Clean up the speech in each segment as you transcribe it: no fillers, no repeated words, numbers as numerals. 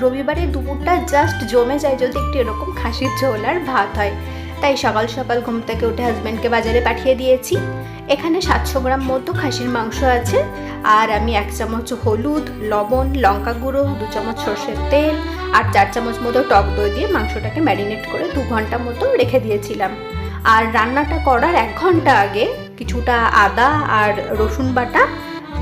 রবিবারে দুপুরটা জাস্ট জমে যায় যদি একটু এরকম খাসির ঝোল আর ভাত হয়। তাই সকাল সকাল ঘুম থেকে উঠে হাজব্যান্ডকে বাজারে পাঠিয়ে দিয়েছি। এখানে 700 গ্রাম মতো খাসির মাংস আছে, আর আমি 1 চামচ হলুদ, লবণ, লঙ্কা গুঁড়ো, 2 চামচ সর্ষের তেল আর 4 চামচ মতো টক দই দিয়ে মাংসটাকে ম্যারিনেট করে 2 ঘন্টা মতো রেখে দিয়েছিলাম। আর রান্নাটা করার 1 ঘন্টা আগে কিছুটা আদা আর রসুন বাটা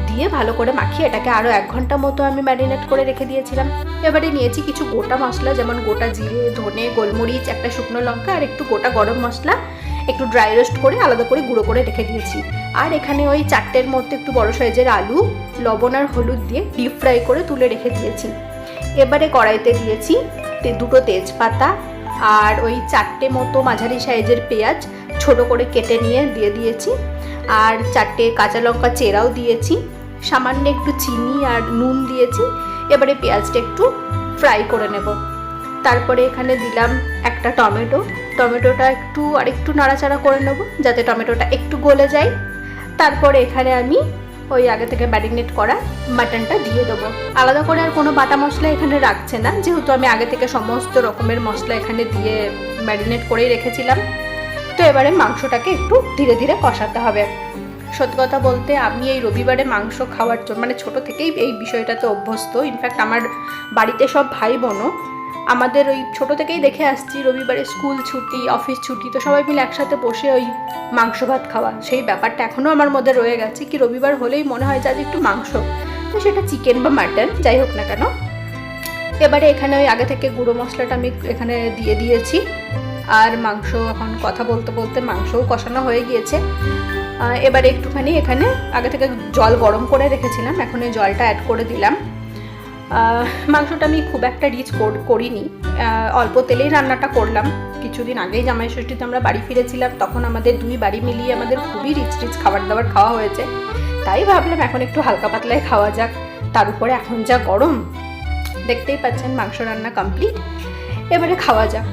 দিয়ে ভালো করে মাখিয়ে এটাকে আরও 1 ঘন্টা মতো আমি ম্যারিনেট করে রেখে দিয়েছিলাম। এবারে নিয়েছি কিছু গোটা মশলা, যেমন গোটা জিরে, ধনে, গোলমরিচ, একটা শুকনো লঙ্কা আর একটু গোটা গরম মশলা একটু ড্রাই রোস্ট করে আলাদা করে গুঁড়ো করে রেখে দিয়েছি। আর এখানে ওই 4টের মধ্যে একটু বড় সাইজের আলু লবণ আর হলুদ দিয়ে ডিপ ফ্রাই করে তুলে রেখে দিয়েছি। এবারে কড়াইতে দিয়েছি 2টো তেজপাতা আর ওই 4টে মতো মাঝারি সাইজের পেঁয়াজ ছোট করে কেটে নিয়ে দিয়ে দিয়েছি, আর 4টে কাঁচা লঙ্কা চেরাও দিয়েছি, সামান্য একটু চিনি আর নুন দিয়েছি। এবারে পেঁয়াজটা একটু ফ্রাই করে নেব। তারপরে এখানে দিলাম একটা টমেটোটা আরেকটু নাড়াচাড়া করে নেব যাতে টমেটোটা একটু গলে যায়। তারপরে এখানে আমি ওই আগে থেকে ম্যারিনেট করা মাটনটা দিয়ে দেবো। আলাদা করে আর কোনো বাটা মশলা এখানে রাখছে না, যেহেতু আমি আগে থেকে সমস্ত রকমের মশলা এখানে দিয়ে ম্যারিনেট করেই রেখেছিলাম। তো এবারে মাংসটাকে একটু ধীরে ধীরে কষাতে হবে। সত্যি কথা বলতে আমি এই রবিবারে মাংস খাওয়ার জন্য মানে ছোটো থেকেই এই বিষয়টাতে অভ্যস্ত। ইনফ্যাক্ট আমার বাড়িতে সব ভাই বোনও আমাদের ওই ছোটো থেকেই দেখে আসছি রবিবারে স্কুল ছুটি, অফিস ছুটি, তো সবাই মিলে একসাথে বসে ওই মাংস ভাত খাওয়া, সেই ব্যাপারটা এখনও আমার মধ্যে রয়ে গেছে। কি রবিবার হলেই মনে হয় যে আজ একটু মাংস, তো সেটা চিকেন বা মাটন যাই হোক না কেন। এবারে এখানে ওই আগে থেকে গুঁড়ো মশলাটা আমি এখানে দিয়ে দিয়েছি, আর মাংস এখন কথা বলতে বলতে মাংসও কষানো হয়ে গিয়েছে। এবারে একটুখানি এখানে আগে থেকে জল গরম করে রেখেছিলাম, এখন এই জলটা অ্যাড করে দিলাম। মাংসটা আমি খুব একটা রিচ করিনি, অল্প তেলেই রান্নাটা করলাম। কিছুদিন আগেই জামাই ষষ্ঠীতে আমরা বাড়ি ফিরেছিলাম, তখন আমাদের 2 বাড়ি মিলিয়ে আমাদের খুবই রিচ খাবার দাবার খাওয়া হয়েছে। তাই ভাবলাম এখন একটু হালকা পাতলায় খাওয়া যাক। তার উপরে এখন যা গরম, দেখতেই পাচ্ছেন মাংস রান্না কমপ্লিট, এবারে খাওয়া যাক।